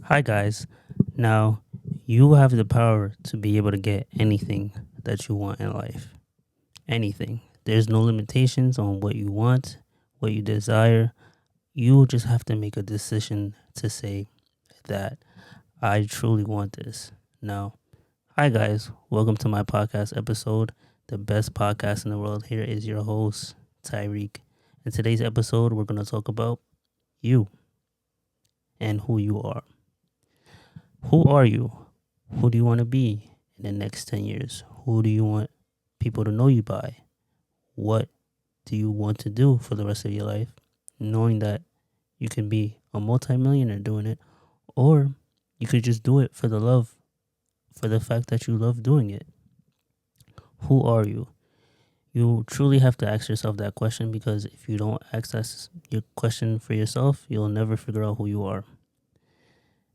Hi, guys. Now, you have the power to be able to get anything that you want in life. Anything. There's no limitations on what you want, what you desire. You just have to make a decision to say that I truly want this. Now, hi, guys. Welcome to my podcast episode, the best podcast in the world. Here is your host, Tyreek. In today's episode, we're going to talk about you and who you are. Who are you? Who do you want to be in the next 10 years? Who do you want people to know you by? What do you want to do for the rest of your life? Knowing that you can be a multimillionaire doing it, or you could just do it for the love, for the fact that you love doing it. Who are you? You truly have to ask yourself that question because if you don't ask that your question for yourself, you'll never figure out who you are.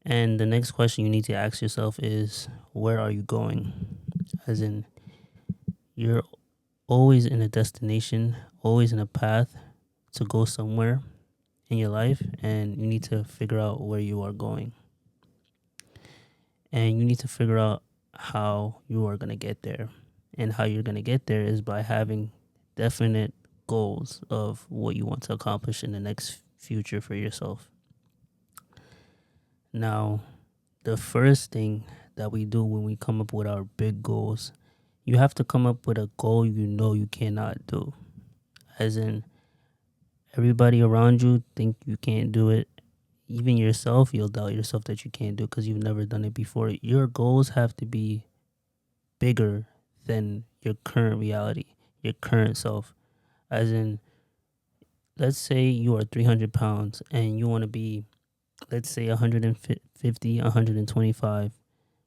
And the next question you need to ask yourself is, where are you going? As in, you're always in a destination, always in a path to go somewhere in your life, and you need to figure out where you are going. And you need to figure out how you are going to get there. And how you're going to get there is by having definite goals of what you want to accomplish in the next future for yourself. Now, the first thing that we do when we come up with our big goals, you have to come up with a goal you know you cannot do. As in, everybody around you think you can't do it. Even yourself, you'll doubt yourself that you can't do it because you've never done it before. Your goals have to be bigger than your current reality, your current self. As in, let's say you are 300 pounds and you want to be, let's say, 150, 125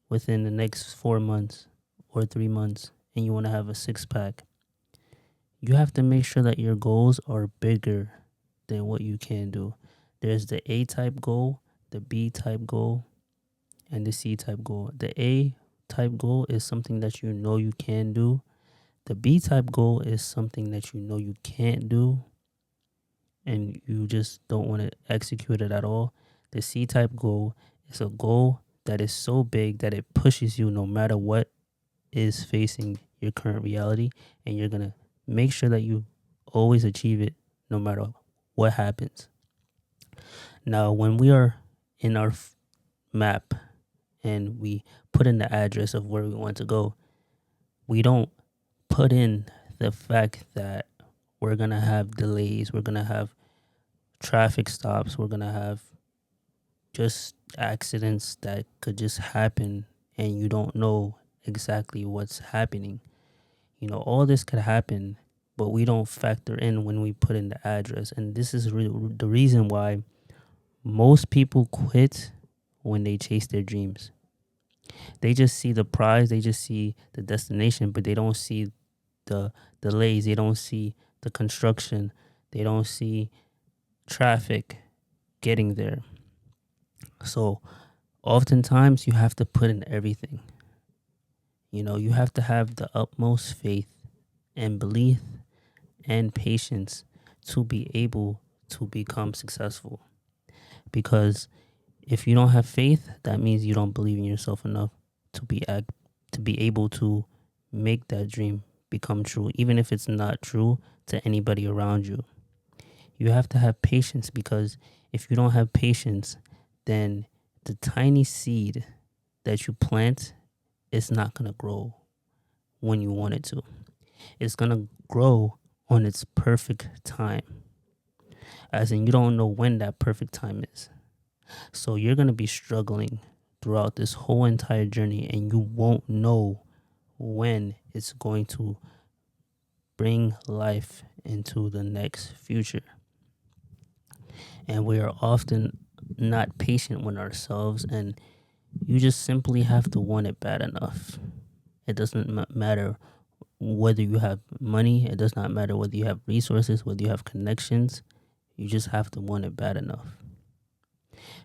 within the next 4 months or 3 months, and you want to have a six pack. You have to make sure that your goals are bigger than what you can do. There's the A type goal, the B type goal, and the C type goal. The A type goal is something that you know you can do. The B type goal is something that you know you can't do and you just don't want to execute it at all. The C type goal is a goal that is so big that it pushes you no matter what is facing your current reality, and you're going to make sure that you always achieve it no matter what happens. Now, when we are in our map and we put in the address of where we want to go, we don't put in the fact that we're going to have delays, we're going to have traffic stops, we're going to have just accidents that could just happen and you don't know exactly what's happening. All this could happen, but we don't factor in when we put in the address. And this is the reason why most people quit when they chase their dreams. They just see the prize, they just see the destination, but they don't see the delays, they don't see the construction, they don't see traffic getting there. So oftentimes you have to put in everything. You have to have the utmost faith and belief and patience to be able to become successful. Because if you don't have faith, that means you don't believe in yourself enough to be able to make that dream become true, even if it's not true to anybody around you. You have to have patience because if you don't have patience, then the tiny seed that you plant is not going to grow when you want it to. It's going to grow on its perfect time. As in, you don't know when that perfect time is. So you're going to be struggling throughout this whole entire journey and you won't know when it's going to bring life into the next future. And we are often not patient with ourselves, and you just simply have to want it bad enough. It doesn't matter whether you have money, it does not matter whether you have resources, whether you have connections. You just have to want it bad enough.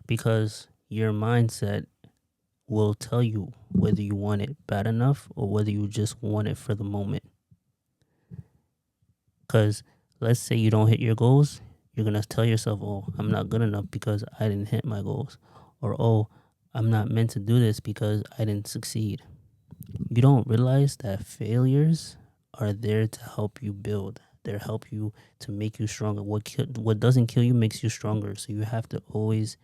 Because your mindset will tell you whether you want it bad enough or whether you just want it for the moment. Because let's say you don't hit your goals, you're going to tell yourself, oh, I'm not good enough because I didn't hit my goals. Or, oh, I'm not meant to do this because I didn't succeed. You don't realize that failures are there to help you build. They're help you to make you stronger. What doesn't kill you makes you stronger. So you have to always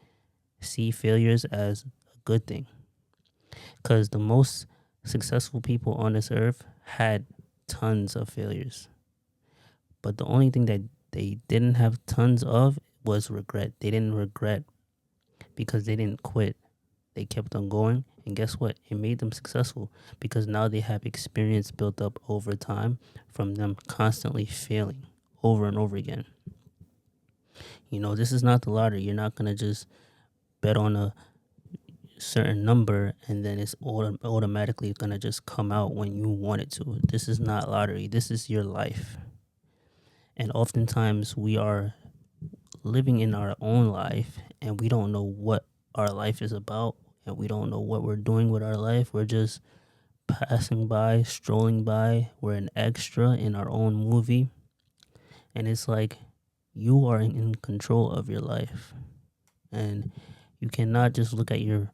see failures as a good thing. Because the most successful people on this earth had tons of failures. But the only thing that they didn't have tons of was regret. They didn't regret because they didn't quit. They kept on going. And guess what? It made them successful because now they have experience built up over time from them constantly failing over and over again. This is not the lottery. You're not going to just bet on a certain number and then it's automatically going to just come out when you want it to. This is not lottery. This is your life. And oftentimes we are living in our own life and we don't know what our life is about and we don't know what we're doing with our life. We're just passing by, strolling by. We're an extra in our own movie. And it's like you are in control of your life. And you cannot just look at your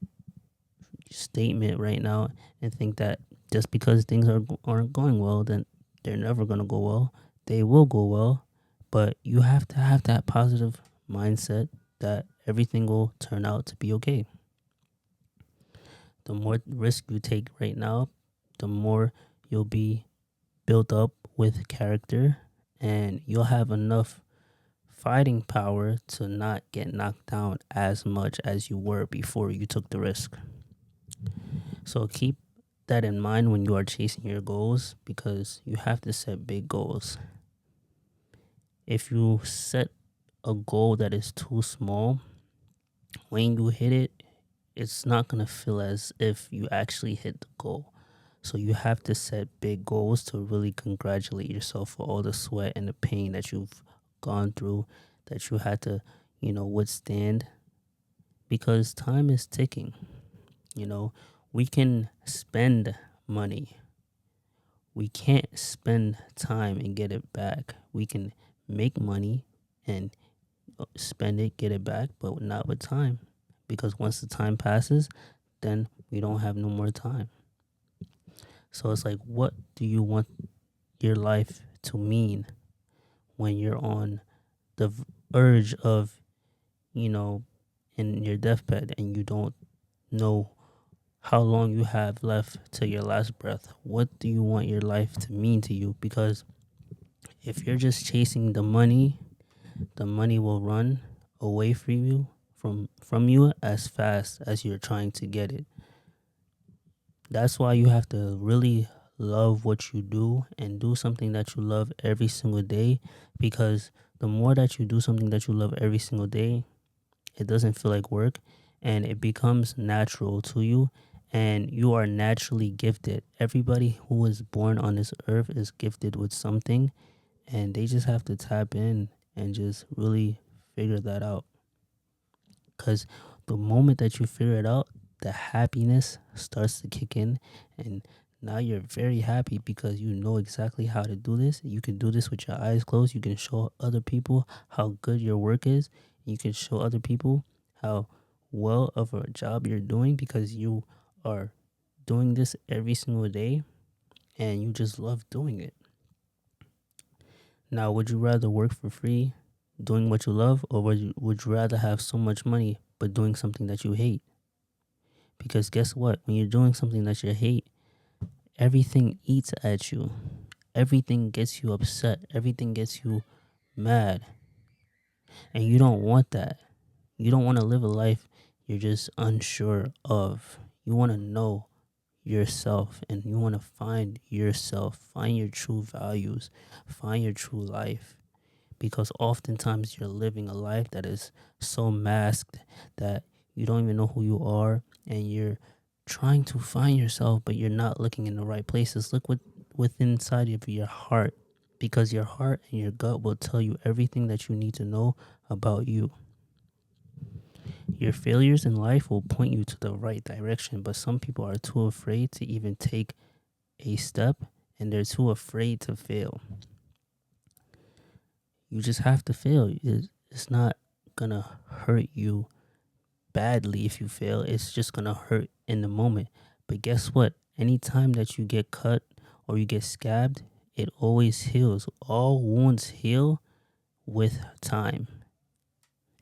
statement right now and think that just because things aren't going well, then they're never going to go well. They will go well, but you have to have that positive mindset that everything will turn out to be okay. The more risk you take right now, the more you'll be built up with character and you'll have enough fighting power to not get knocked down as much as you were before you took the risk. So keep that in mind when you are chasing your goals because you have to set big goals. If you set a goal that is too small, when you hit it, it's not going to feel as if you actually hit the goal. So you have to set big goals to really congratulate yourself for all the sweat and the pain that you've gone through, that you had to, withstand because time is ticking. We can spend money. We can't spend time and get it back. We can make money and spend it, get it back, but not with time. Because once the time passes, then we don't have no more time. So it's like, what do you want your life to mean when you're on the urge of, in your deathbed and you don't know how long you have left to your last breath? What do you want your life to mean to you? Because if you're just chasing the money will run away from you as fast as you're trying to get it. That's why you have to really love what you do and do something that you love every single day, because the more that you do something that you love every single day, it doesn't feel like work and it becomes natural to you and you are naturally gifted. Everybody who is born on this earth is gifted with something and they just have to tap in and just really figure that out. Because the moment that you figure it out, the happiness starts to kick in and now you're very happy because you know exactly how to do this. You can do this with your eyes closed. You can show other people how good your work is. You can show other people how well of a job you're doing because you are doing this every single day and you just love doing it. Now, would you rather work for free doing what you love, or would you rather have so much money but doing something that you hate? Because guess what? When you're doing something that you hate, everything eats at you. Everything gets you upset. Everything gets you mad. And you don't want that. You don't want to live a life you're just unsure of. You want to know yourself and you want to find yourself, find your true values, find your true life. Because oftentimes you're living a life that is so masked that you don't even know who you are and you're trying to find yourself, but you're not looking in the right places. Look within inside of your heart, because your heart and your gut will tell you everything that you need to know about you. Your failures in life will point you to the right direction, but some people are too afraid to even take a step and they're too afraid to fail. You just have to fail. It's not gonna hurt you badly if you fail. It's just gonna hurt in the moment. But guess what? Anytime that you get cut or you get scabbed, it always heals. All wounds heal with time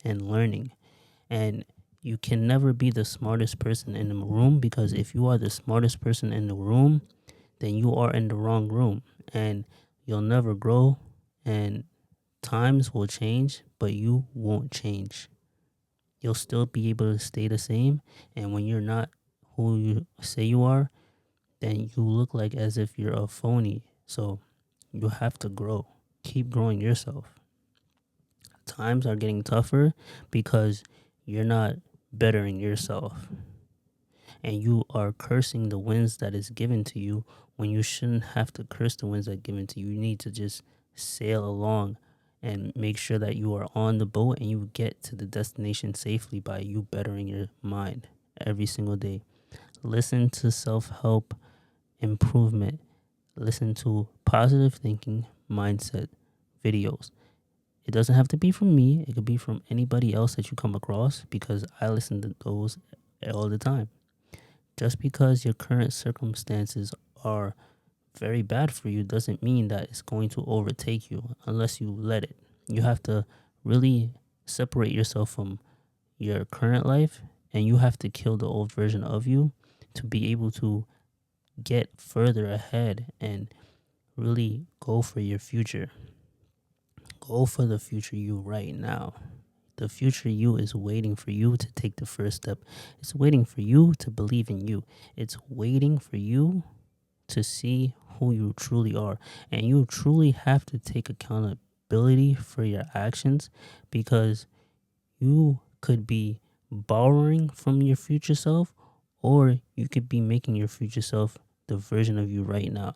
and learning. And you can never be the smartest person in the room, because if you are the smartest person in the room, then you are in the wrong room and you'll never grow, and times will change, but you won't change. You'll still be able to stay the same. And when you're not who you say you are, then you look like as if you're a phony. So you have to grow. Keep growing yourself. Times are getting tougher because you're not bettering yourself. And you are cursing the wins that is given to you when you shouldn't have to curse the wins that are given to you. You need to just sail along and make sure that you are on the boat and you get to the destination safely by you bettering your mind every single day. Listen to self-help improvement. Listen to positive thinking mindset videos. It doesn't have to be from me. It could be from anybody else that you come across, because I listen to those all the time. Just because your current circumstances are very bad for you doesn't mean that it's going to overtake you unless you let it. You have to really separate yourself from your current life, and you have to kill the old version of you to be able to get further ahead and really go for your future. Go for the future you right now. The future you is waiting for you to take the first step. It's waiting for you to believe in you. It's waiting for you to see who you truly are. And you truly have to take accountability for your actions, because you could be borrowing from your future self, or you could be making your future self the version of you right now.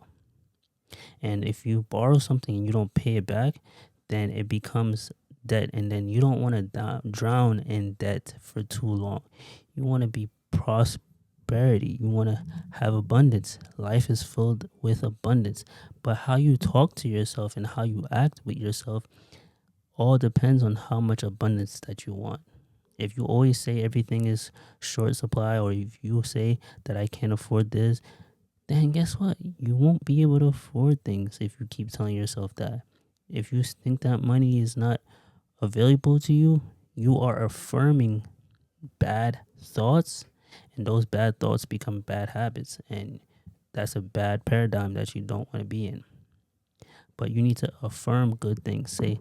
And if you borrow something and you don't pay it back, then it becomes debt. And then you don't want to drown in debt for too long. You want to be prosperity. You want to have abundance. Life is filled with abundance. But how you talk to yourself and how you act with yourself all depends on how much abundance that you want. If you always say everything is short supply, or if you say that I can't afford this, then guess what? You won't be able to afford things if you keep telling yourself that. If you think that money is not available to you, you are affirming bad thoughts, and those bad thoughts become bad habits, and that's a bad paradigm that you don't want to be in. But you need to affirm good things. Say,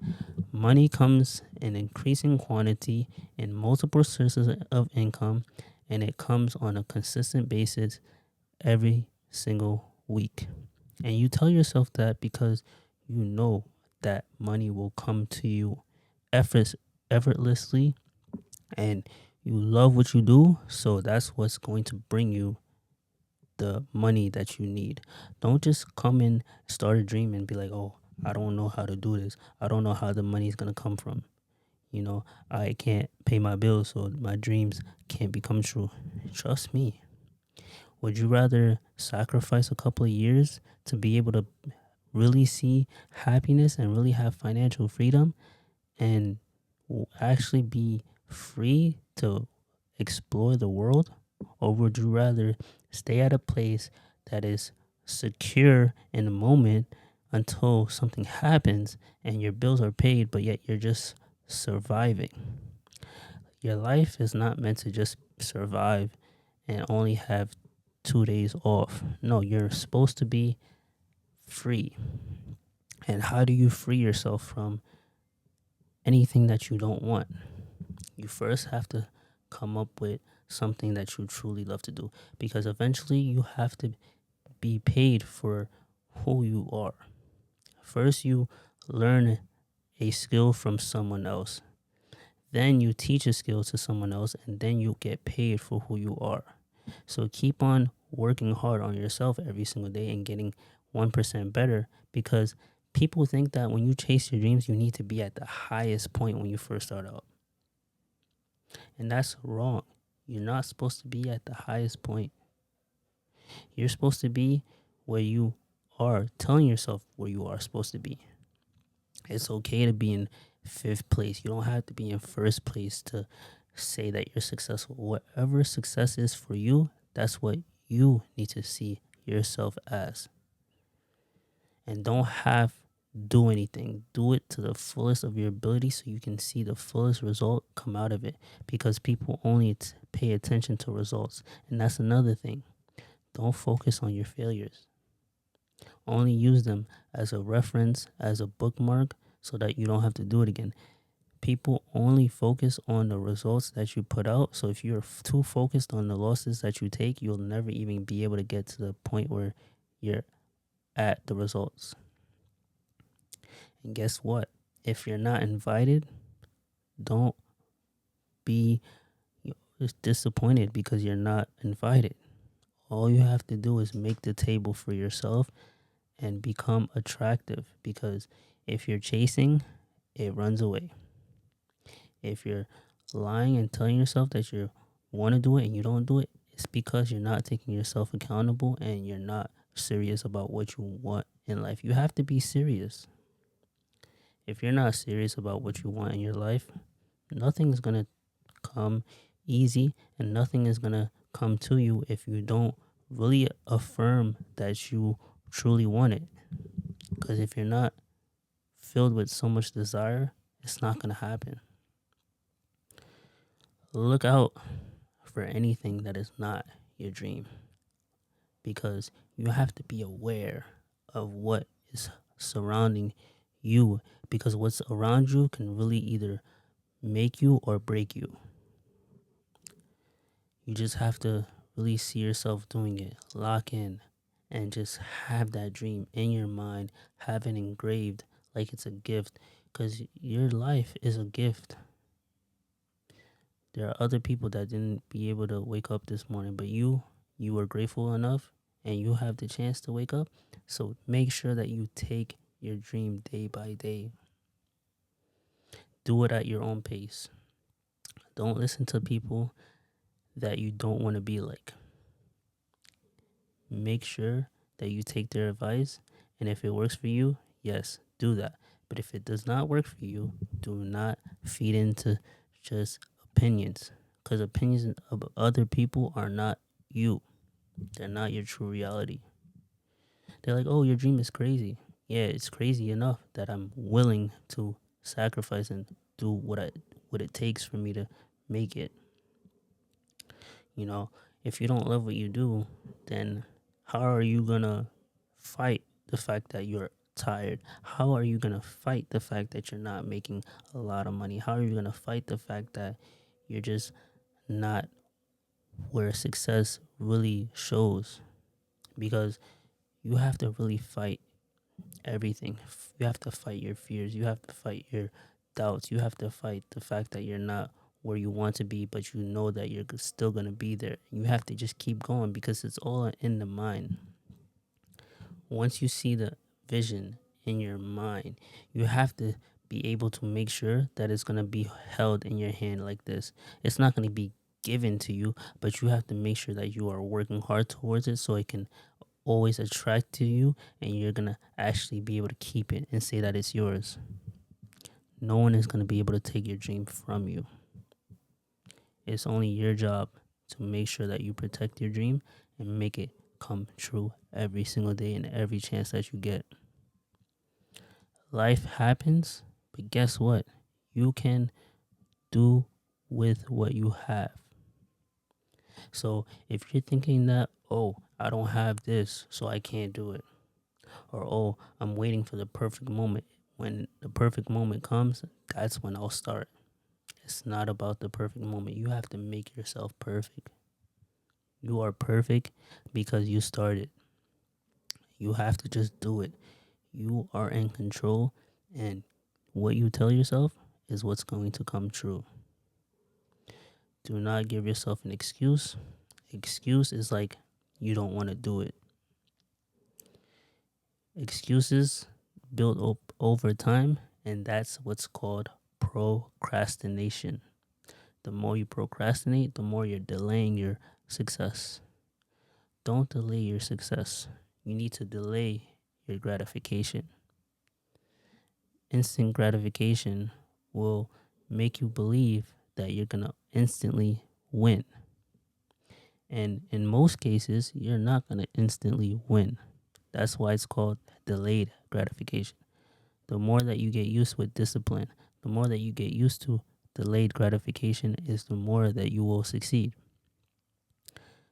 money comes in increasing quantity in multiple sources of income, and it comes on a consistent basis every single week. And you tell yourself that because you know that money will come to you effortlessly, and you love what you do, so that's what's going to bring you the money that you need. Don't just come in, start a dream, and be like, oh, I don't know how to do this. I don't know how the money is going to come from. I can't pay my bills, so my dreams can't become true. Trust me. Would you rather sacrifice a couple of years to be able to really see happiness and really have financial freedom, and actually be free to explore the world? Or would you rather stay at a place that is secure in the moment until something happens and your bills are paid, but yet you're just surviving? Your life is not meant to just survive and only have 2 days off. No, you're supposed to be free. And how do you free yourself from anything that you don't want? You first have to come up with something that you truly love to do, because eventually you have to be paid for who you are. First, you learn a skill from someone else. Then you teach a skill to someone else, and then you get paid for who you are. So keep on working hard on yourself every single day and getting 1% better, because people think that when you chase your dreams, you need to be at the highest point when you first start out. And that's wrong. You're not supposed to be at the highest point. You're supposed to be where you are, telling yourself where you are supposed to be. It's okay to be in fifth place. You don't have to be in first place to say that you're successful. Whatever success is for you, that's what you need to see yourself as. And don't have do anything. Do it to the fullest of your ability so you can see the fullest result come out of it. Because people only pay attention to results. And that's another thing. Don't focus on your failures. Only use them as a reference, as a bookmark, so that you don't have to do it again. People only focus on the results that you put out. So if you're too focused on the losses that you take, you'll never even be able to get to the point where you're at the results. And guess what? If you're not invited, don't be disappointed because you're not invited. All you have to do is make the table for yourself and become attractive, because if you're chasing, it runs away. If you're lying and telling yourself that you want to do it and you don't do it, it's because you're not taking yourself accountable and you're not serious about what you want in life. You have to be serious. If you're not serious about what you want in your life, nothing's going to come easy and nothing is going to come to you if you don't really affirm that you truly want it. Because if you're not filled with so much desire, it's not going to happen. Look out for anything that is not your dream, because you have to be aware of what is surrounding you, because what's around you can really either make you or break you. You just have to really see yourself doing it. Lock in and just have that dream in your mind. Have it engraved like it's a gift, because your life is a gift. There are other people that didn't be able to wake up this morning, but you were grateful enough and you have the chance to wake up. So make sure that you take your dream day by day. Do it at your own pace. Don't listen to people that you don't want to be like. Make sure that you take their advice, and if it works for you, yes, do that. But if it does not work for you, do not feed into just opinions, because opinions of other people are not you. They're not your true reality. They're like, oh, your dream is crazy. Yeah, it's crazy enough that I'm willing to sacrifice and do what it takes for me to make it. You know, if you don't love what you do, then how are you gonna fight the fact that you're tired? How are you gonna fight the fact that you're not making a lot of money? How are you gonna fight the fact that you're just not where success really shows? Because you have to really fight everything. You have to fight your fears. You have to fight your doubts. You have to fight the fact that you're not where you want to be, but you know that you're still going to be there. You have to just keep going, because it's all in the mind. Once you see the vision in your mind, you have to be able to make sure that it's going to be held in your hand like this. It's not going to be given to you, but you have to make sure that you are working hard towards it so it can always attract to you, and you're going to actually be able to keep it and say that it's yours. No one is going to be able to take your dream from you. It's only your job to make sure that you protect your dream and make it come true every single day and every chance that you get. Life happens, but guess what? You can do with what you have. So if you're thinking that, oh, I don't have this, so I can't do it, or oh, I'm waiting for the perfect moment. When the perfect moment comes, that's when I'll start. It's not about the perfect moment. You have to make yourself perfect. You are perfect because you started. You have to just do it. You are in control, and what you tell yourself is what's going to come true. Do not give yourself an excuse. Excuse is like you don't want to do it. Excuses build up over time, and that's what's called procrastination. The more you procrastinate, the more you're delaying your success. Don't delay your success. You need to delay your gratification. Instant gratification will make you believe that you're going to instantly win. And in most cases, you're not going to instantly win. That's why it's called delayed gratification. The more that you get used with discipline, the more that you get used to delayed gratification, is the more that you will succeed.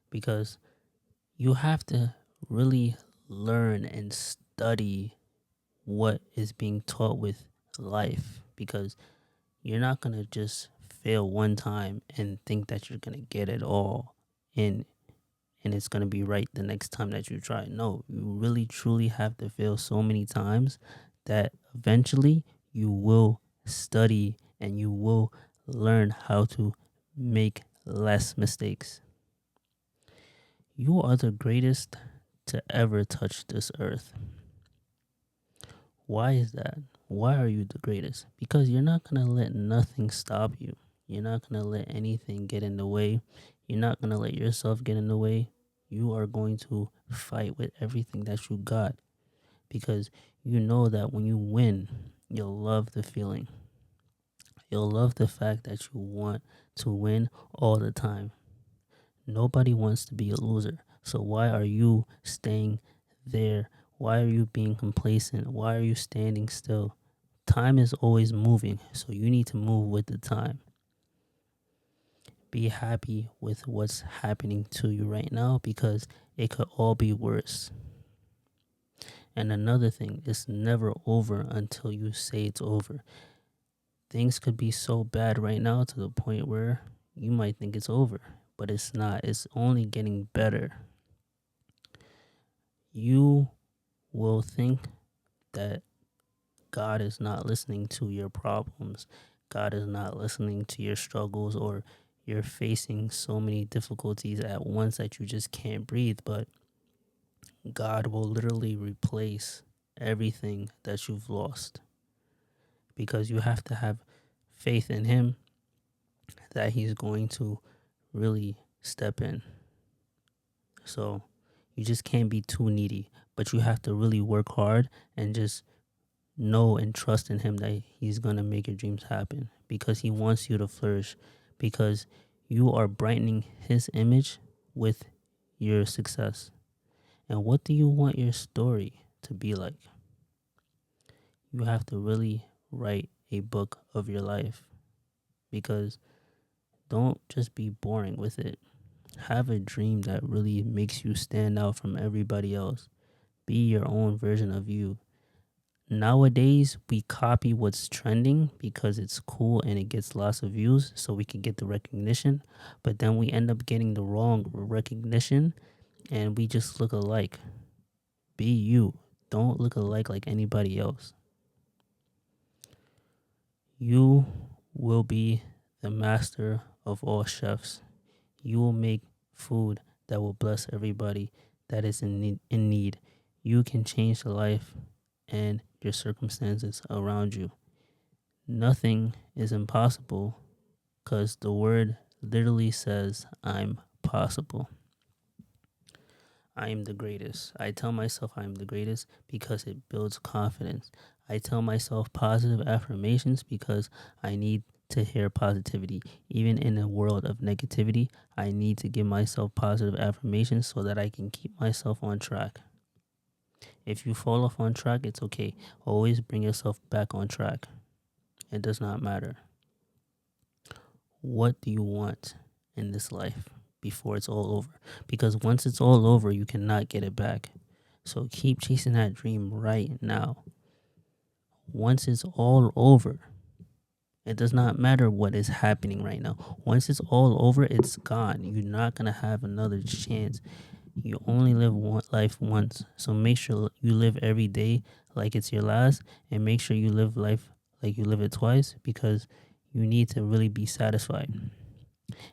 Because you have to really learn and study what is being taught with life, because you're not going to just fail one time and think that you're going to get it all in and it's going to be right the next time that you try. No, you really truly have to fail so many times that eventually you will study and you will learn how to make less mistakes. You are the greatest to ever touch this earth. Why is that? Why are you the greatest? Because you're not going to let nothing stop you. You're not going to let anything get in the way. You're not going to let yourself get in the way. You are going to fight with everything that you got, because you know that when you win, you'll love the feeling. You'll love the fact that you want to win all the time. Nobody wants to be a loser. So why are you staying there? Why are you being complacent? Why are you standing still? Time is always moving, so you need to move with the time. Be happy with what's happening to you right now, because it could all be worse. And another thing, it's never over until you say it's over. Things could be so bad right now to the point where you might think it's over, but it's not. It's only getting better. You will think that God is not listening to your problems. God is not listening to your struggles, or you're facing so many difficulties at once that you just can't breathe. But God will literally replace everything that you've lost, because you have to have faith in Him that He's going to really step in. So you just can't be too needy, but you have to really work hard and just know and trust in Him that He's going to make your dreams happen, because He wants you to flourish, because you are brightening His image with your success. And what do you want your story to be like? You have to really write a book of your life, because don't just be boring with it. Have a dream that really makes you stand out from everybody else. Be your own version of you. Nowadays, we copy what's trending because it's cool and it gets lots of views, so we can get the recognition. But then we end up getting the wrong recognition and we just look alike. Be you. Don't look alike like anybody else. You will be the master of all chefs. You will make food that will bless everybody that is in need. You can change the life and your circumstances around you. Nothing is impossible, because the word literally says, I'm possible. I am the greatest. I tell myself I am the greatest because it builds confidence. I tell myself positive affirmations because I need to hear positivity. Even in a world of negativity, I need to give myself positive affirmations so that I can keep myself on track. If you fall off on track, it's okay. Always bring yourself back on track. It does not matter. What do you want in this life before it's all over? Because once it's all over, you cannot get it back. So keep chasing that dream right now. Once it's all over, it does not matter what is happening right now. Once it's all over, it's gone. You're not going to have another chance. You only live one life once. So make sure you live every day like it's your last, and make sure you live life like you live it twice, because you need to really be satisfied.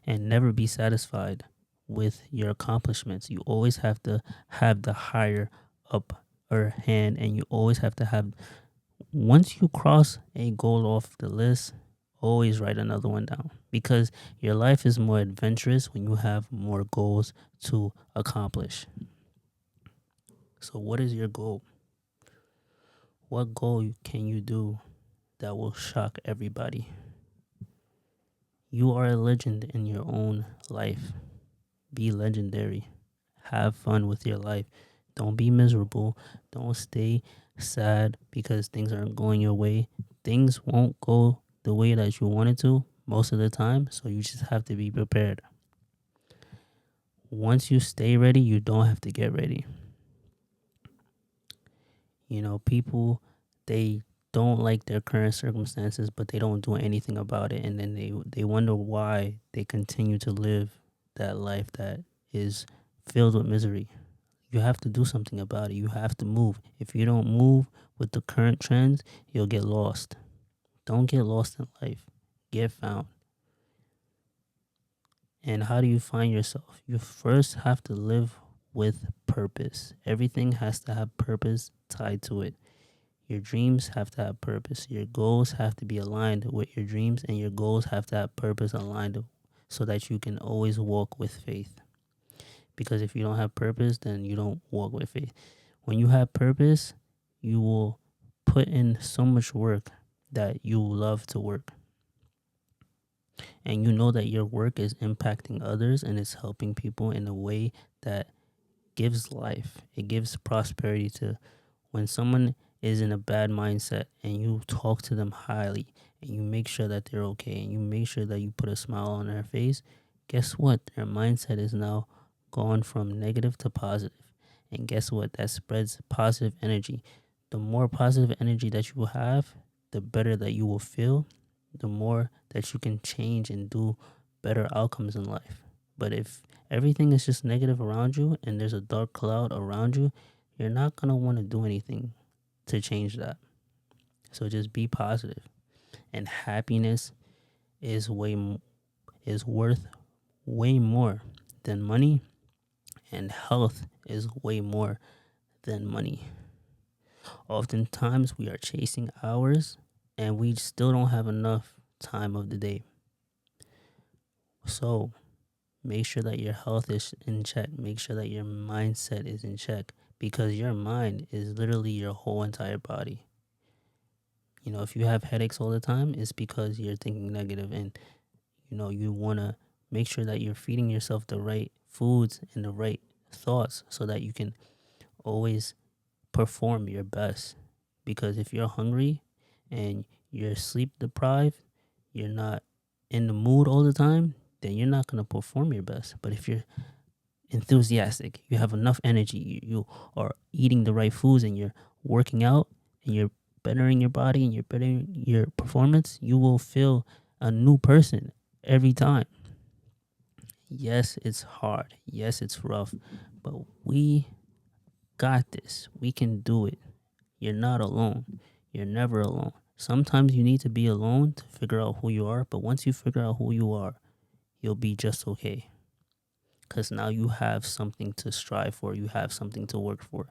And never be satisfied with your accomplishments. You always have to have the higher upper hand, and you always have to have, once you cross a goal off the list, always write another one down, because your life is more adventurous when you have more goals to accomplish. So what is your goal? What goal can you do that will shock everybody? You are a legend in your own life. Be legendary. Have fun with your life. Don't be miserable. Don't stay sad because things aren't going your way. Things won't go the way that you want it to most of the time, so you just have to be prepared. Once you stay ready, you don't have to get ready. People, they don't like their current circumstances, but they don't do anything about it, and then they wonder why they continue to live that life that is filled with misery. You have to do something about it. You have to move. If you don't move with the current trends, you'll get lost. Don't get lost in life. Get found. And how do you find yourself? You first have to live with purpose. Everything has to have purpose tied to it. Your dreams have to have purpose. Your goals have to be aligned with your dreams, and your goals have to have purpose aligned so that you can always walk with faith. Because if you don't have purpose, then you don't walk with faith. When you have purpose, you will put in so much work that you love to work. And you know that your work is impacting others and it's helping people in a way that gives life. It gives prosperity to when someone is in a bad mindset and you talk to them highly and you make sure that they're okay and you make sure that you put a smile on their face, guess what? Their mindset is now gone from negative to positive. And guess what? That spreads positive energy. The more positive energy that you have, the better that you will feel, the more that you can change and do better outcomes in life. But if everything is just negative around you and there's a dark cloud around you, you're not going to want to do anything to change that. So just be positive. And happiness is worth way more than money, and health is way more than money. Oftentimes we are chasing hours and we still don't have enough time of the day. So make sure that your health is in check. Make sure that your mindset is in check, because your mind is literally your whole entire body. If you have headaches all the time, it's because you're thinking negative, and you want to make sure that you're feeding yourself the right foods and the right thoughts so that you can always perform your best. Because if you're hungry and you're sleep deprived, you're not in the mood all the time, then you're not going to perform your best. But if you're enthusiastic, you have enough energy, you are eating the right foods, and you're working out, and you're bettering your body, and you're bettering your performance, you will feel a new person every time. Yes, it's hard. Yes, it's rough. But we got this. We can do it. You're not alone. You're never alone. Sometimes you need to be alone to figure out who you are. But once you figure out who you are, you'll be just okay. Because now you have something to strive for. You have something to work for.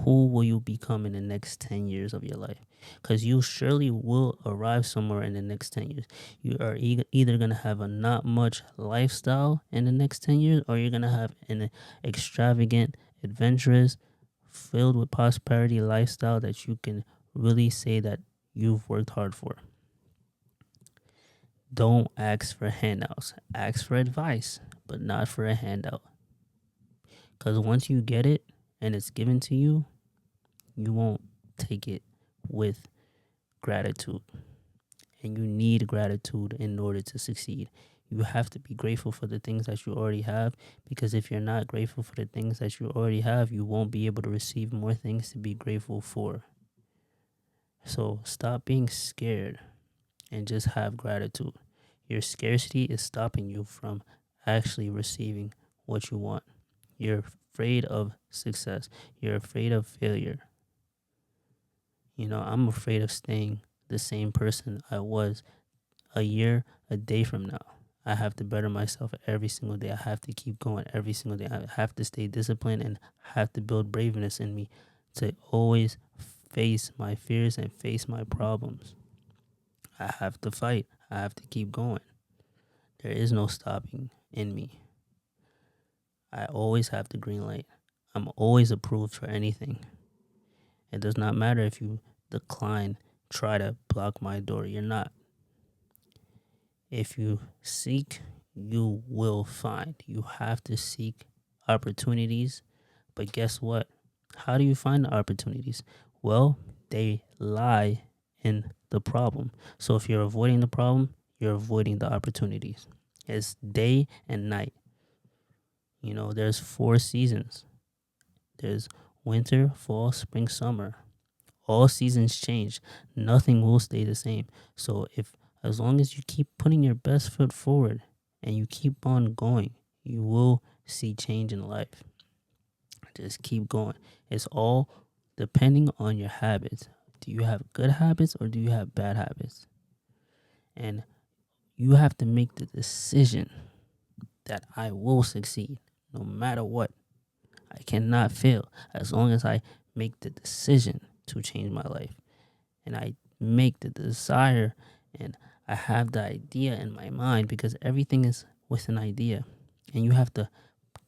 Who will you become in the next 10 years of your life? Because you surely will arrive somewhere in the next 10 years. You are either going to have a not much lifestyle in the next 10 years, or you're going to have an extravagant, adventurous, filled with prosperity lifestyle that you can really say that you've worked hard for. Don't ask for handouts. Ask for advice, but not for a handout. Because once you get it and it's given to you, you won't take it with gratitude. And you need gratitude in order to succeed. You have to be grateful for the things that you already have, because if you're not grateful for the things that you already have, you won't be able to receive more things to be grateful for. So stop being scared and just have gratitude. Your scarcity is stopping you from actually receiving what you want. You're afraid of success. You're afraid of failure. I'm afraid of staying the same person I was a year, a day from now. I have to better myself every single day. I have to keep going every single day. I have to stay disciplined and have to build braveness in me to always face my fears and face my problems. I have to fight. I have to keep going. There is no stopping in me. I always have the green light. I'm always approved for anything. It does not matter if you try to block my door. You're not. If you seek, you will find. You have to seek opportunities. But guess what? How do you find the opportunities? Well, they lie in the problem. So if you're avoiding the problem, you're avoiding the opportunities. It's day and night. There's 4 seasons. There's winter, fall, spring, summer. All seasons change. Nothing will stay the same. So if as long as you keep putting your best foot forward and you keep on going, you will see change in life. Just keep going. It's all depending on your habits. Do you have good habits or do you have bad habits? And you have to make the decision that I will succeed no matter what. I cannot fail as long as I make the decision to change my life. And I make the desire and I have the idea in my mind, because everything is with an idea. And you have to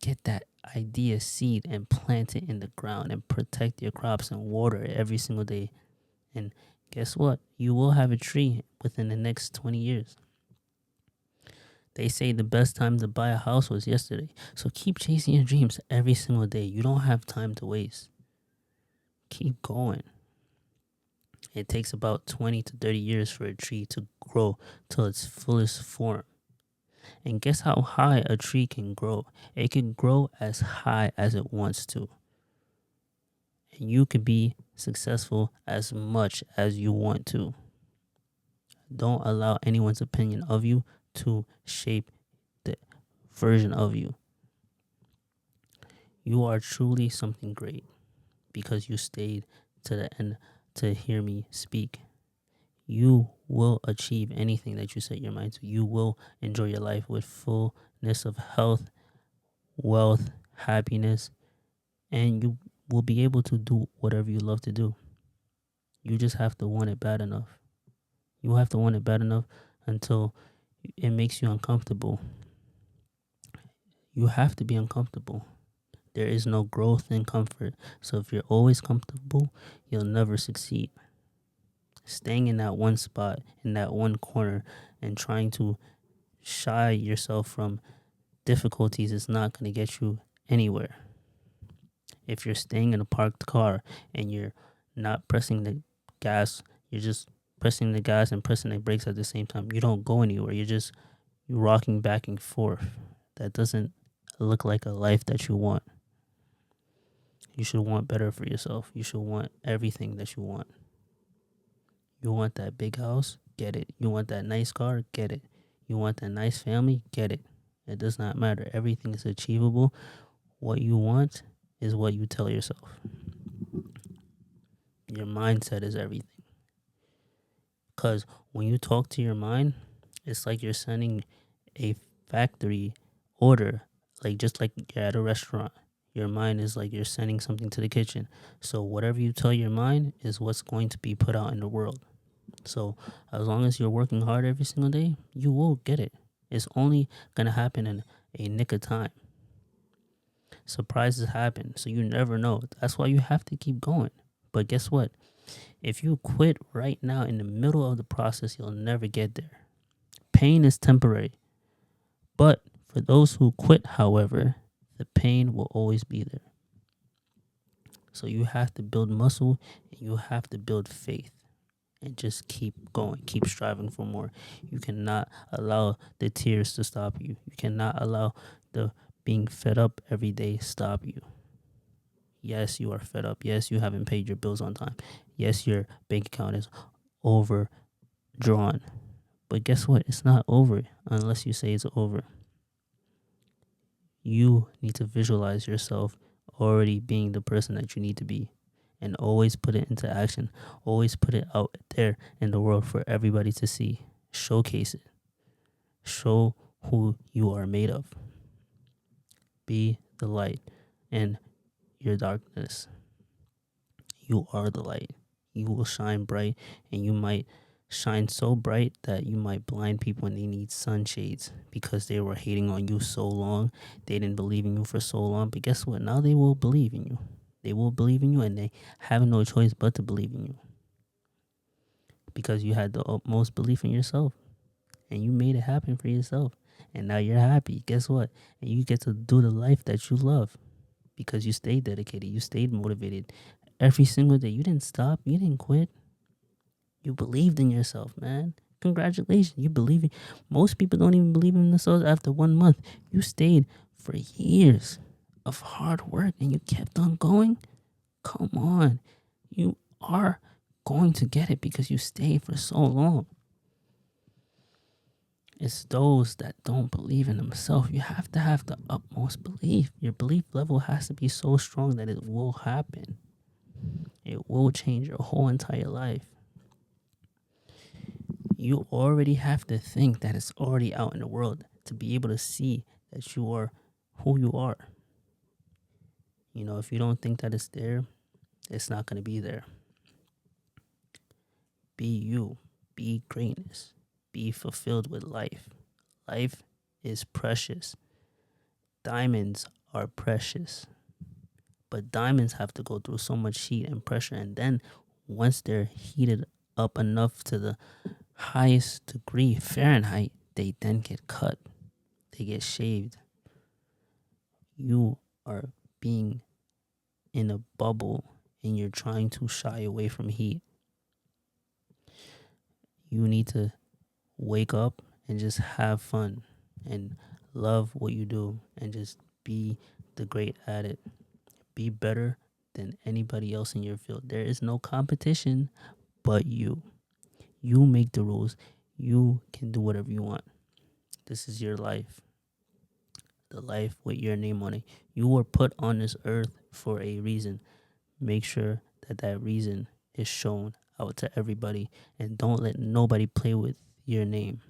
get that idea seed and plant it in the ground and protect your crops and water it every single day. And guess what? You will have a tree within the next 20 years. They say the best time to buy a house was yesterday. So keep chasing your dreams every single day. You don't have time to waste. Keep going. It takes about 20 to 30 years for a tree to grow to its fullest form. And guess how high a tree can grow? It can grow as high as it wants to. And you can be successful as much as you want to. Don't allow anyone's opinion of you to shape the version of you. You are truly something great because you stayed to the end to hear me speak. You will achieve anything that you set your mind to. You will enjoy your life with fullness of health, wealth, happiness, and you will be able to do whatever you love to do. You just have to want it bad enough. You have to want it bad enough until it makes you uncomfortable. You have to be uncomfortable. There is no growth in comfort. So if you're always comfortable, you'll never succeed. Staying in that one spot, in that one corner, and trying to shy yourself from difficulties is not going to get you anywhere. If you're staying in a parked car and you're not pressing the gas, you're just pressing the gas and pressing the brakes at the same time, you don't go anywhere. You're rocking back and forth. That doesn't look like a life that you want. You should want better for yourself. You should want everything that you want. You want that big house? Get it. You want that nice car? Get it. You want that nice family? Get it. It does not matter. Everything is achievable. What you want is what you tell yourself. Your mindset is everything. Because when you talk to your mind, it's like you're sending a factory order, just like you're at a restaurant. Your mind is like you're sending something to the kitchen. So whatever you tell your mind is what's going to be put out in the world. So as long as you're working hard every single day, you will get it. It's only going to happen in a nick of time. Surprises happen, so you never know. That's why you have to keep going. But guess what? If you quit right now in the middle of the process, you'll never get there. Pain is temporary. But for those who quit, however, the pain will always be there. So you have to build muscle and you have to build faith and just keep going, keep striving for more. You cannot allow the tears to stop you. You cannot allow the being fed up every day stop you. Yes, you are fed up. Yes, you haven't paid your bills on time. Yes, your bank account is overdrawn. But guess what? It's not over unless you say it's over. You need to visualize yourself already being the person that you need to be and always put it into action. Always put it out there in the world for everybody to see. Showcase it. Show who you are made of. Be the light in your darkness. You are the light. You will shine bright, and you might shine so bright that you might blind people when they need sunshades because they were hating on you so long. They didn't believe in you for so long. But guess what? Now they will believe in you. They will believe in you, and they have no choice but to believe in you because you had the utmost belief in yourself. and you made it happen for yourself. And now you're happy. Guess what? And you get to do the life that you love because you stayed dedicated, you stayed motivated every single day. You didn't stop, you didn't quit. You believed in yourself, man. Congratulations. You believe in most people don't even believe in themselves after 1 month. You stayed for years of hard work and you kept on going. Come on. You are going to get it because you stayed for so long. It's those that don't believe in themselves. You have to have the utmost belief. Your belief level has to be so strong that it will happen. It will change your whole entire life. You already have to think that it's already out in the world to be able to see that you are who you are. You know, if you don't think that it's there, it's not going to be there. Be you. Be greatness. Be fulfilled with life. Life is precious. Diamonds are precious. But diamonds have to go through so much heat and pressure. And then once they're heated up enough to the highest degree, Fahrenheit, they then get cut. They get shaved. You are being in a bubble and you're trying to shy away from heat. You need to wake up and just have fun and love what you do and just be the great at it. Be better than anybody else in your field. There is no competition but you. You make the rules. You can do whatever you want. This is your life. The life with your name on it. You were put on this earth for a reason. Make sure that that reason is shown out to everybody and don't let nobody play with your name.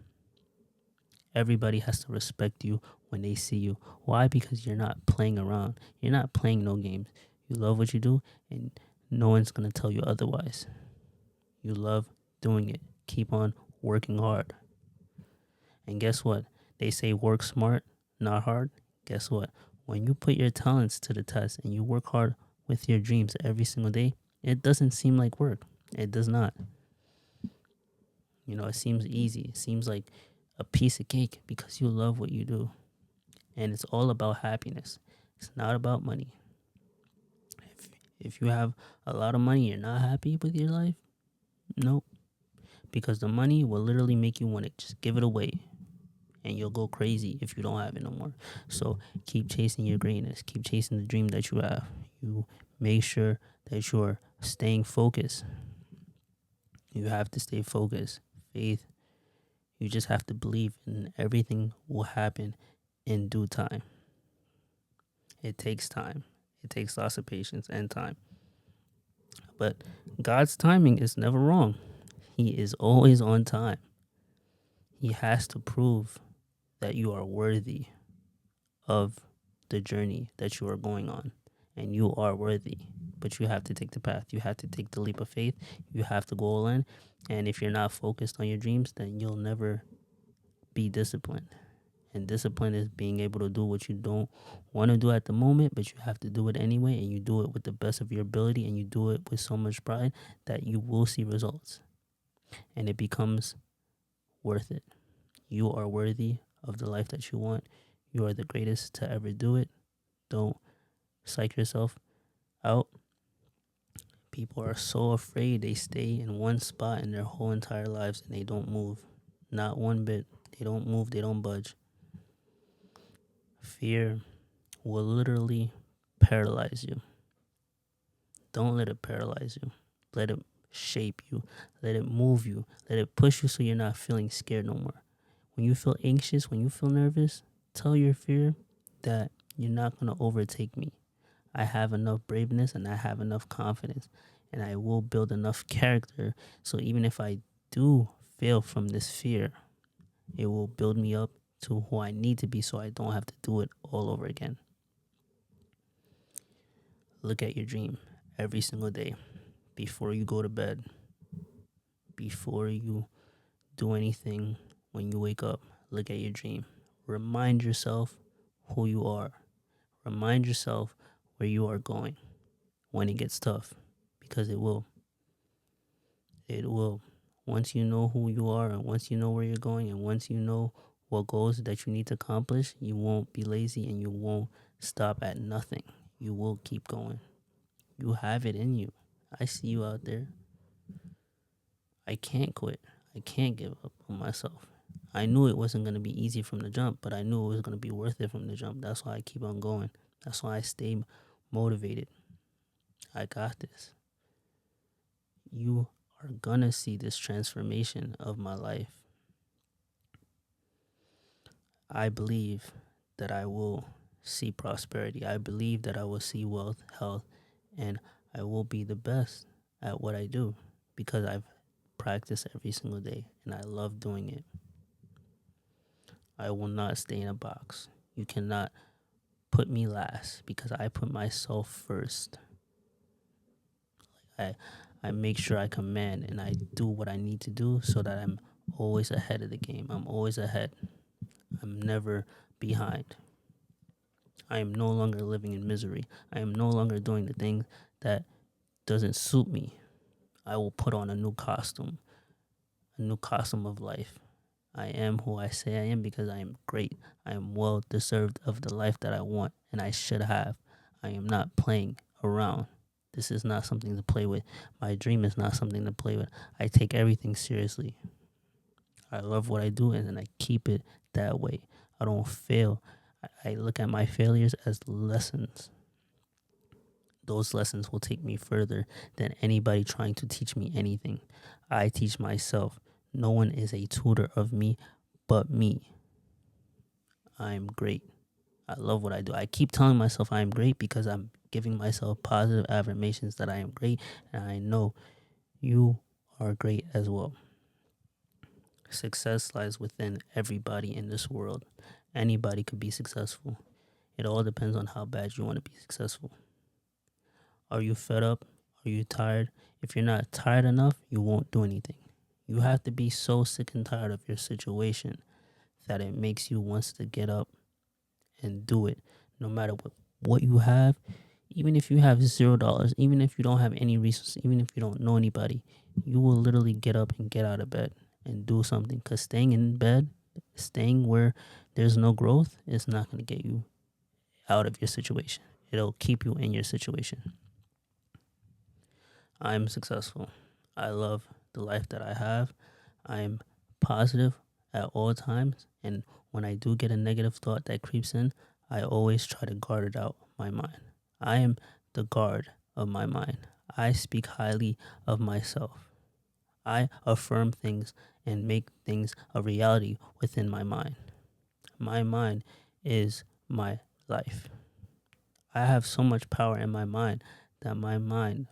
Everybody has to respect you when they see you. Why? Because you're not playing around. You're not playing no games. You love what you do and no one's going to tell you otherwise. You love doing it. Keep on working hard. And guess what? They say work smart, not hard. Guess what? When you put your talents to the test and you work hard with your dreams every single day, it doesn't seem like work. It does not. You know, it seems easy. It seems like a piece of cake because you love what you do. And it's all about happiness. It's not about money. If you have a lot of money, you're not happy with your life? Nope. Because the money will literally make you want to just give it away. And you'll go crazy if you don't have it no more. So keep chasing your greatness. Keep chasing the dream that you have. You make sure that you're staying focused. You have to stay focused. Faith. You just have to believe, and everything will happen in due time. It takes time. It takes lots of patience and time. But God's timing is never wrong. He is always on time. He has to prove that you are worthy of the journey that you are going on. And you are worthy. But you have to take the path. You have to take the leap of faith. You have to go all in. And if you're not focused on your dreams, then you'll never be disciplined. And discipline is being able to do what you don't want to do at the moment, but you have to do it anyway. And you do it with the best of your ability. And you do it with so much pride that you will see results. And it becomes worth it. You are worthy of the life that you want. You are the greatest to ever do it. Don't psych yourself out. People are so afraid they stay in one spot in their whole entire lives and they don't move. Not one bit. They don't move. They don't budge. Fear will literally paralyze you. Don't let it paralyze you. Let it shape you. Let it move you. Let it push you so you're not feeling scared no more. When you feel anxious, when you feel nervous, tell your fear that you're not going to overtake me. I have enough braveness and I have enough confidence and I will build enough character so even if I do fail from this fear, it will build me up to who I need to be so I don't have to do it all over again. Look at your dream every single day before you go to bed, before you do anything when you wake up. Look at your dream. Remind yourself who you are. Remind yourself where you are going when it gets tough because it will. It will. Once you know who you are, and once you know where you're going, and once you know what goals that you need to accomplish, you won't be lazy and you won't stop at nothing. You will keep going. You have it in you. I see you out there. I can't quit. I can't give up on myself. I knew it wasn't going to be easy from the jump, but I knew it was going to be worth it from the jump. That's why I keep on going. That's why I stay motivated. I got this. You are going to see this transformation of my life. I believe that I will see prosperity. I believe that I will see wealth, health, and I will be the best at what I do because I've practiced every single day and I love doing it. I will not stay in a box. You cannot put me last because I put myself first. I I make sure I command and I do what I need to do so that I'm always ahead of the game. I'm always ahead. I'm never behind. I am no longer living in misery. I am no longer doing the things that doesn't suit me. I will put on a new costume of life. I am who I say I am because I am great. I am well deserved of the life that I want and I should have. I am not playing around. This is not something to play with. My dream is not something to play with. I take everything seriously. I love what I do and I keep it that way. I don't fail. I look at my failures as lessons. Those lessons will take me further than anybody trying to teach me anything. I teach myself. No one is a tutor of me but me. I'm great. I love what I do. I keep telling myself I am great because I'm giving myself positive affirmations that I am great and I know you are great as well. Success lies within everybody in this world. Anybody could be successful. It all depends on how bad you want to be successful. Are you fed up? Are you tired? If you're not tired enough, you won't do anything. You have to be so sick and tired of your situation that it makes you want to get up and do it. No matter what you have, even if you have $0, even if you don't have any resources, even if you don't know anybody, you will literally get up and get out of bed and do something. Because staying in bed, staying where there's no growth is not going to get you out of your situation. It'll keep you in your situation. I'm successful. I love the life that I have. I'm positive at all times. And when I do get a negative thought that creeps in, I always try to guard it out my mind. I am the guard of my mind. I speak highly of myself. I affirm things and make things a reality within my mind. My mind is my life. I have so much power in my mind that my mind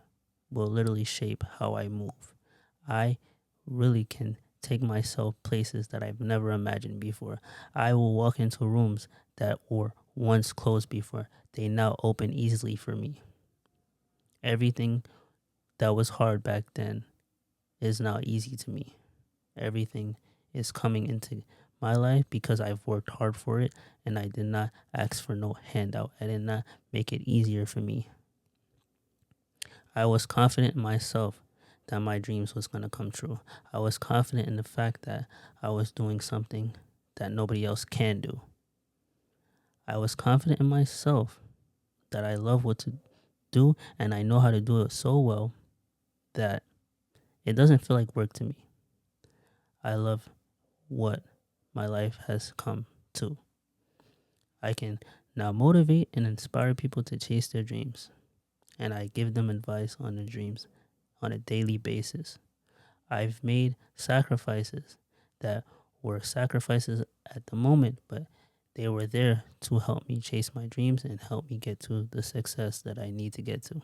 will literally shape how I move. I really can take myself places that I've never imagined before. I will walk into rooms that were once closed before. They now open easily for me. Everything that was hard back then is now easy to me. Everything is coming into my life because I've worked hard for it and I did not ask for no handout. I did not make it easier for me. I was confident in myself that my dreams was going to come true. I was confident in the fact that I was doing something that nobody else can do. I was confident in myself that I love what to do and I know how to do it so well that it doesn't feel like work to me. I love what my life has come to. I can now motivate and inspire people to chase their dreams, and I give them advice on their dreams on a daily basis. I've made sacrifices that were sacrifices at the moment, but they were there to help me chase my dreams and help me get to the success that I need to get to.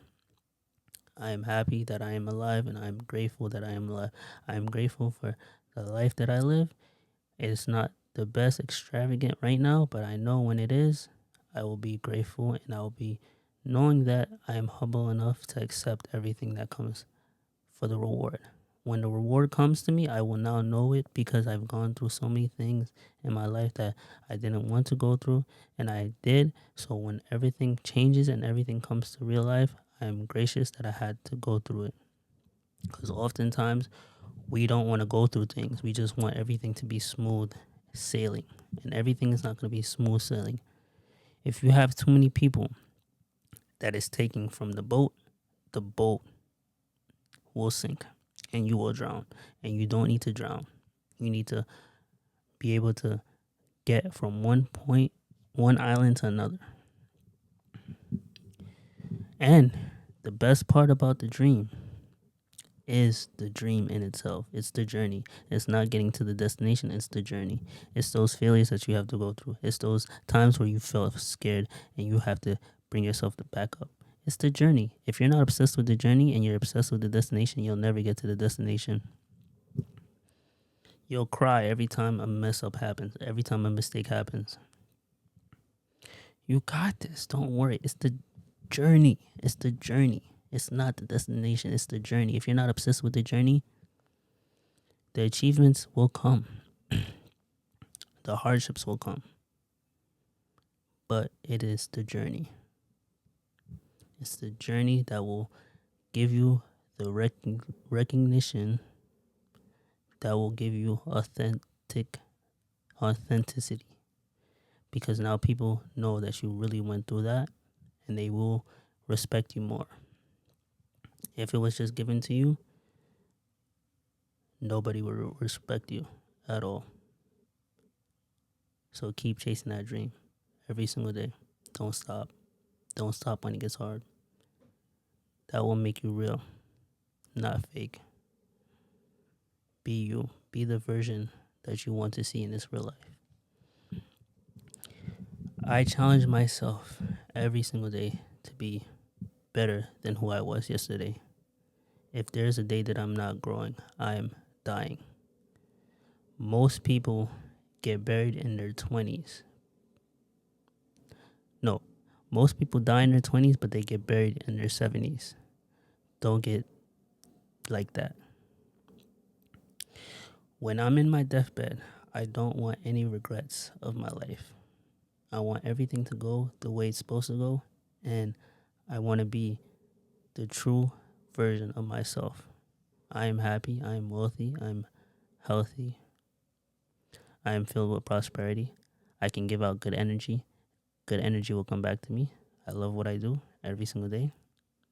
I am happy that I am alive and I am grateful that I am alive. I am grateful for the life that I live. It's not the best extravagant right now, but I know when it is, I will be grateful and I will be knowing that I am humble enough to accept everything that comes for the reward. When the reward comes to me, I will now know it because I've gone through so many things in my life that I didn't want to go through, and I did. So when everything changes and everything comes to real life, I am gracious that I had to go through it. Because oftentimes We don't want to go through things. We just want everything to be smooth sailing. And everything is not going to be smooth sailing. If you have too many people that is taking from the boat will sink and you will drown. And you don't need to drown. You need to be able to get from one island to another. And the best part about the dream is the dream in itself. It's the journey. It's not getting to the destination, it's the journey. It's those failures that you have to go through. It's those times where you feel scared and you have to bring yourself to back up. It's the journey. If you're not obsessed with the journey and you're obsessed with the destination, you'll never get to the destination. You'll cry every time a mess up happens, every time a mistake happens. You got this. Don't worry. It's the journey. It's the journey. It's not the destination. It's the journey. If you're not obsessed with the journey, the achievements will come. The hardships will come. But it is the journey. It's the journey that will give you the recognition, that will give you authenticity. Because now people know that you really went through that and they will respect you more. If it was just given to you, nobody would respect you at all. So keep chasing that dream every single day. Don't stop. Don't stop when it gets hard. That will make you real, not fake. Be you. Be the version that you want to see in this real life. I challenge myself every single day to be better than who I was yesterday. If there's a day that I'm not growing, I'm dying. Most people get buried in their 20s. No, most people die in their 20s, but they get buried in their 70s. Don't get like that. When I'm in my deathbed, I don't want any regrets of my life. I want everything to go the way it's supposed to go, and I want to be the true version of myself. I am happy, I am wealthy, I'm healthy, I am filled with prosperity. I can give out good energy. Good energy will come back to me. I love what I do every single day.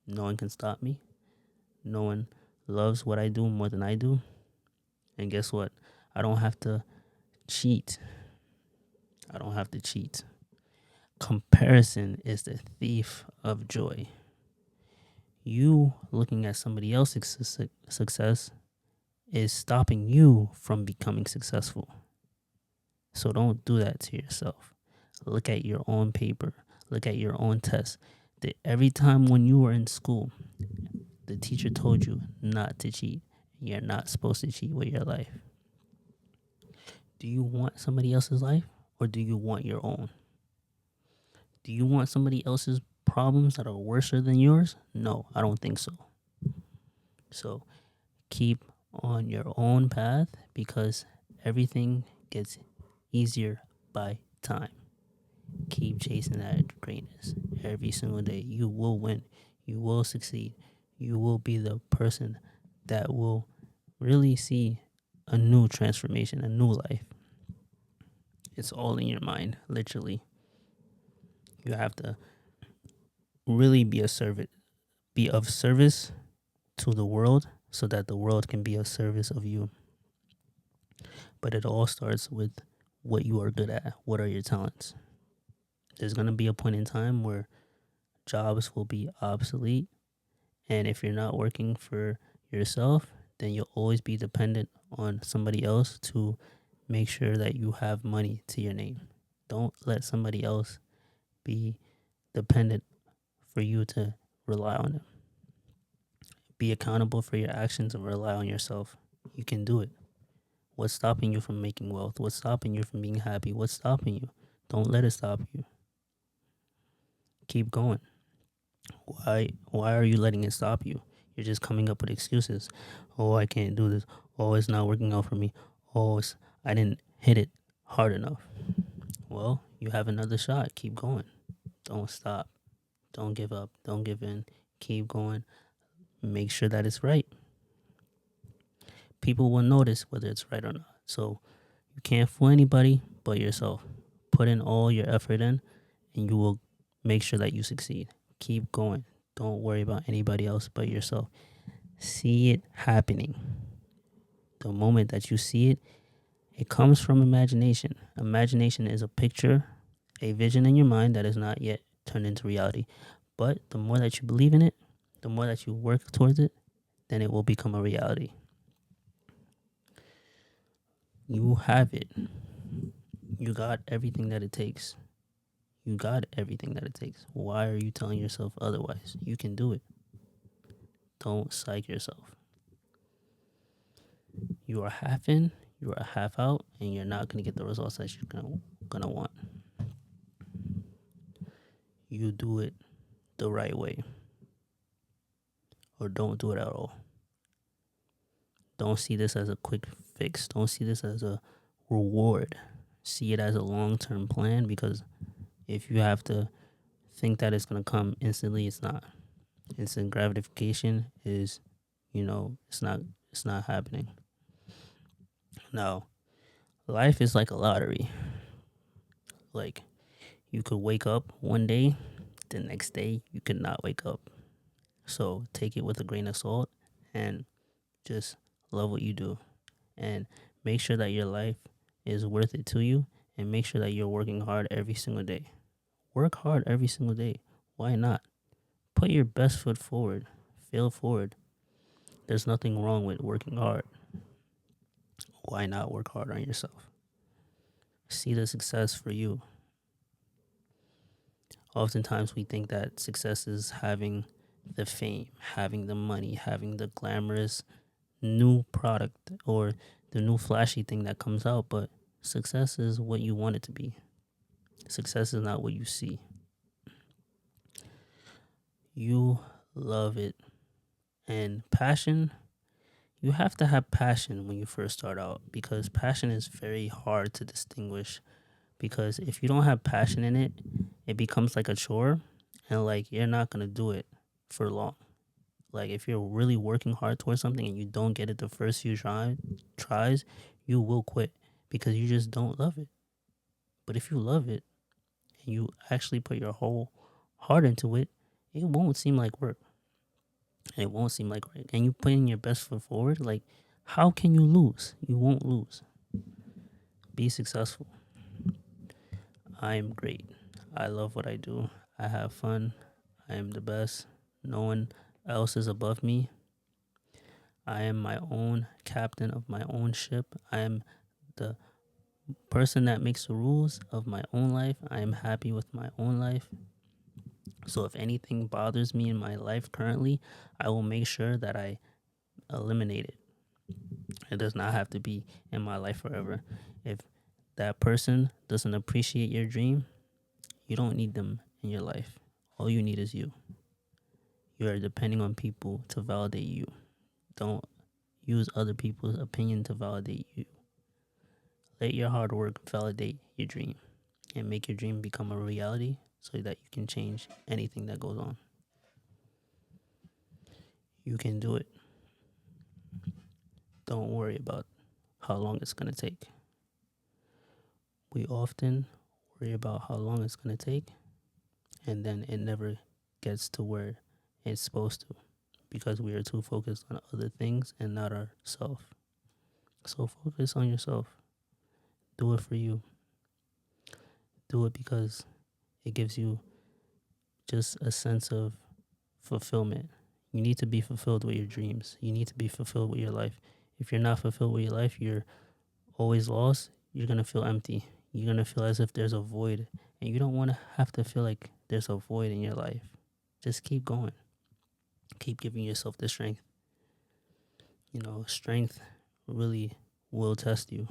No one can stop me. No one loves what I do more than I do. And guess what? I don't have to cheat. I don't have to cheat. Comparison is the thief of joy. You looking at somebody else's success is stopping you from becoming successful. So don't do that to yourself. Look at your own paper. Look at your own test. Every time when you were in school, the teacher told you not to cheat. You're not supposed to cheat with your life. Do you want somebody else's life or do you want your own? Do you want somebody else's problems that are worse than yours? No, I don't think so. So keep on your own path because everything gets easier by time. Keep chasing that greatness every single day. You will win. You will succeed. You will be the person that will really see a new transformation, a new life. It's all in your mind, literally. You have to really be of service to the world so that the world can be of service of you. But it all starts with what you are good at. What are your talents? There's going to be a point in time where jobs will be obsolete. And if you're not working for yourself, then you'll always be dependent on somebody else to make sure that you have money to your name. Don't let somebody else be dependent for you to rely on them. Be accountable for your actions and rely on yourself. You can do it. What's stopping you from making wealth? What's stopping you from being happy? What's stopping you? Don't let it stop you. Keep going. Why are you letting it stop you? You're just coming up with excuses. Oh, I can't do this. Oh, it's not working out for me. Oh, I didn't hit it hard enough. Well, you have another shot. Keep going. Don't stop. Don't give up. Don't give in. Keep going. Make sure that it's right. People will notice whether it's right or not. So you can't fool anybody but yourself. Put in all your effort in, and you will make sure that you succeed. Keep going. Don't worry about anybody else but yourself. See it happening. The moment that you see it, it comes from imagination. Imagination is a picture, a vision in your mind that is not yet turned into reality. But the more that you believe in it, the more that you work towards it, then it will become a reality. You have it. You got everything that it takes. You got everything that it takes. Why are you telling yourself otherwise? You can do it. Don't psych yourself. You are half in, you are half out, and you're not gonna get the results that you're gonna want. You do it the right way, or don't do it at all. Don't see this as a quick fix. Don't see this as a reward. See it as a long-term plan, because if you have to think that it's gonna come instantly, it's not. Instant gratification is, it's not happening. Now, life is like a lottery. Like, you could wake up one day, the next day you could not wake up. So take it with a grain of salt and just love what you do, and make sure that your life is worth it to you, and make sure that you're working hard every single day. Work hard every single day. Why not? Put your best foot forward. Fail forward. There's nothing wrong with working hard. Why not work hard on yourself? See the success for you. Oftentimes we think that success is having the fame, having the money, having the glamorous new product or the new flashy thing that comes out, but success is what you want it to be. Success is not what you see. You love it. And passion, you have to have passion when you first start out, because passion is very hard to distinguish. Because if you don't have passion in it, it becomes like a chore, and like you're not going to do it for long. Like if you're really working hard towards something and you don't get it the first few tries, you will quit because you just don't love it. But if you love it and you actually put your whole heart into it, it won't seem like work. It won't seem like work. And you put in your best foot forward, like how can you lose? You won't lose. Be successful. I am great. I love what I do. I have fun. I am the best. No one else is above me. I am my own captain of my own ship. I am the person that makes the rules of my own life. I am happy with my own life. So if anything bothers me in my life currently, I will make sure that I eliminate it. It does not have to be in my life forever. If that person doesn't appreciate your dream, you don't need them in your life. All you need is you. You are depending on people to validate you. Don't use other people's opinion to validate you. Let your hard work validate your dream and make your dream become a reality so that you can change anything that goes on. You can do it. Don't worry about how long it's going to take. We often worry about how long it's going to take, and then it never gets to where it's supposed to, because we are too focused on other things and not ourselves. So focus on yourself. Do it for you. Do it because it gives you just a sense of fulfillment. You need to be fulfilled with your dreams. You need to be fulfilled with your life. If you're not fulfilled with your life, you're always lost. You're going to feel empty. You're going to feel as if there's a void. And you don't want to have to feel like there's a void in your life. Just keep going. Keep giving yourself the strength. Strength really will test you.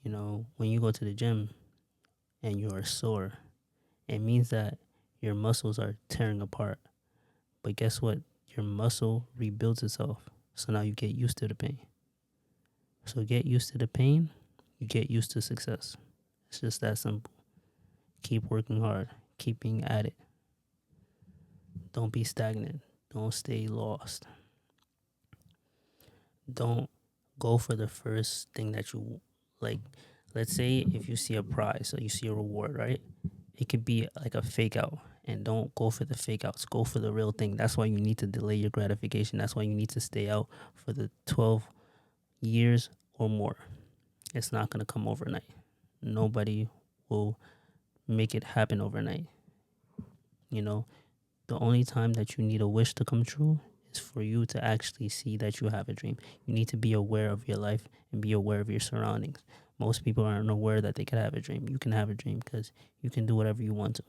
When you go to the gym and you are sore, it means that your muscles are tearing apart. But guess what? Your muscle rebuilds itself. So now you get used to the pain. So get used to the pain, you get used to success. It's just that simple. Keep working hard. Keep being at it. Don't be stagnant. Don't stay lost. Don't go for the first thing that you like. Let's say if you see a prize or you see a reward, right? It could be like a fake out. And don't go for the fake outs. Go for the real thing. That's why you need to delay your gratification. That's why you need to stay out for the 12 years or more. It's not going to come overnight. Nobody will make it happen overnight. You know, the only time that you need a wish to come true is for you to actually see that you have a dream. You need to be aware of your life and be aware of your surroundings. Most people aren't aware that they could have a dream. You can have a dream because you can do whatever you want to.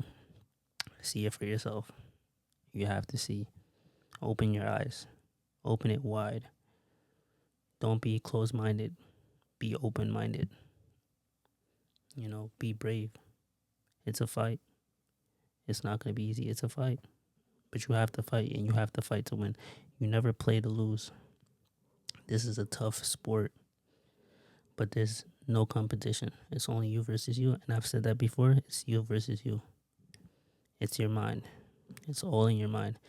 See it for yourself. You have to see. Open your eyes. Open it wide. Don't be closed minded. Be open minded. Be brave. It's a fight. It's not going to be easy. It's a fight. But you have to fight, and you have to fight to win. You never play to lose. This is a tough sport, but there's no competition. It's only you versus you. And I've said that before. It's you versus you. It's your mind. It's all in your mind.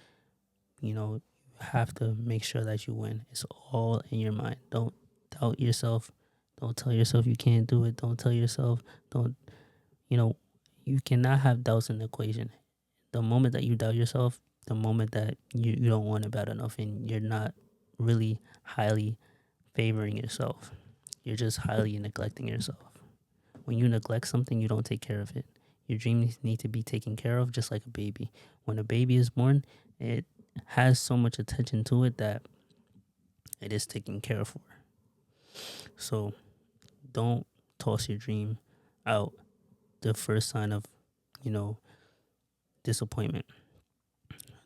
You have to make sure that you win. It's all in your mind. Don't doubt yourself. Don't tell yourself you can't do it. Don't tell yourself, don't, you cannot have doubts in the equation. The moment that you doubt yourself, the moment that you don't want it bad enough and you're not really highly favoring yourself, you're just highly neglecting yourself. When you neglect something, you don't take care of it. Your dreams need to be taken care of just like a baby. When a baby is born, it has so much attention to it that it is taken care of for. So don't toss your dream out the first sign of, disappointment.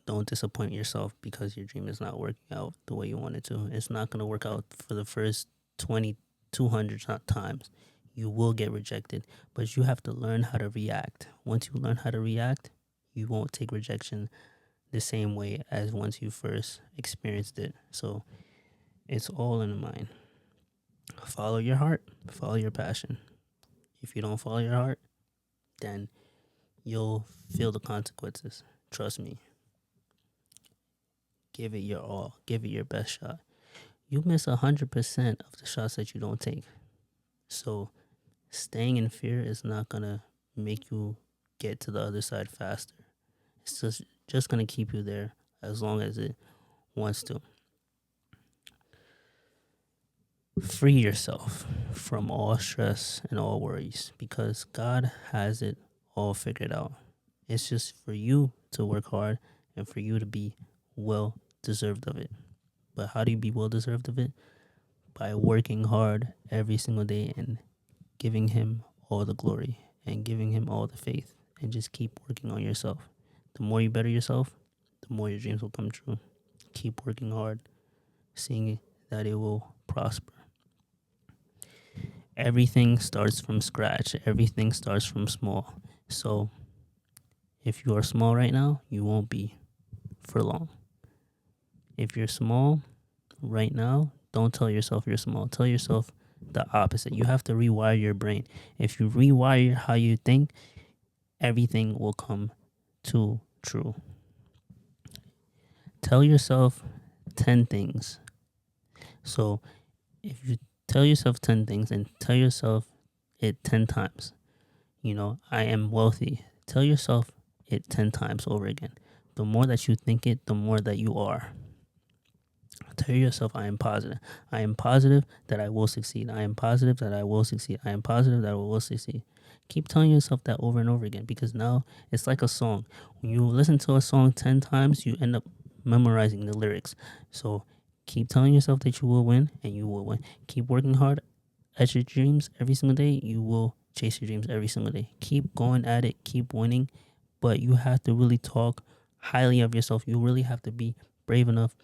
Don't disappoint yourself because your dream is not working out the way you want it to. It's not going to work out for the first 20, 200 times. You will get rejected, but you have to learn how to react. Once you learn how to react, you won't take rejection the same way as once you first experienced it. So it's all in the mind. Follow your heart, follow your passion. If you don't follow your heart, then you'll feel the consequences. Trust me. Give it your all. Give it your best shot. You miss 100% of the shots that you don't take. So staying in fear is not going to make you get to the other side faster. It's just going to keep you there as long as it wants to. Free yourself from all stress and all worries because God has it all figured out. It's just for you to work hard and for you to be well deserved of it. But how do you be well deserved of it? By working hard every single day and giving Him all the glory and giving Him all the faith and just keep working on yourself. The more you better yourself, the more your dreams will come true. Keep working hard, seeing that it will prosper. Everything starts from scratch. Everything starts from small. So if you are small right now, you won't be for long. If you're small right now, don't tell yourself you're small. Tell yourself the opposite. You have to rewire your brain. If you rewire how you think, everything will come to true. Tell yourself 10 things. So if you tell yourself 10 things and tell yourself it 10 times, I am wealthy. Tell yourself it 10 times over again. The more that you think it, the more that you are. Tell yourself, I am positive. I am positive that I will succeed. I am positive that I will succeed. I am positive that I will succeed. Keep telling yourself that over and over again because now it's like a song. When you listen to a song 10 times, you end up memorizing the lyrics. So keep telling yourself that you will win and you will win. Keep working hard at your dreams every single day. You will chase your dreams every single day. Keep going at it. Keep winning. But you have to really talk highly of yourself. You really have to be brave enough.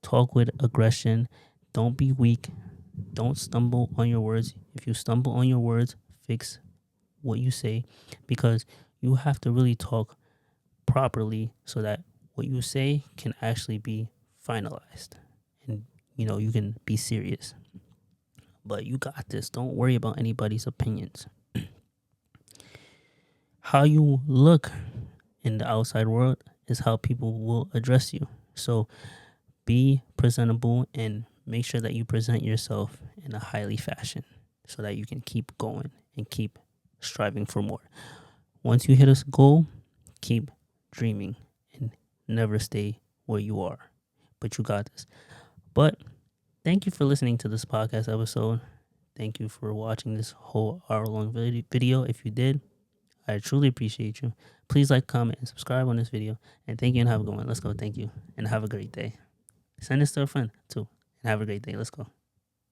Talk with aggression. Don't be weak. Don't stumble on your words. If you stumble on your words, fix what you say because you have to really talk properly so that what you say can actually be finalized and you can be serious. But you got this. Don't worry about anybody's opinions. How you look in the outside world is how people will address you. So be presentable and make sure that you present yourself in a highly fashion so that you can keep going and keep striving for more. Once you hit a goal, keep dreaming and never stay where you are. But you got this. But thank you for listening to this podcast episode. Thank you for watching this whole hour-long video. If you did, I truly appreciate you. Please like, comment, and subscribe on this video. And thank you and have a good one. Let's go. Thank you. And have a great day. Send this to a friend too. And have a great day. Let's go.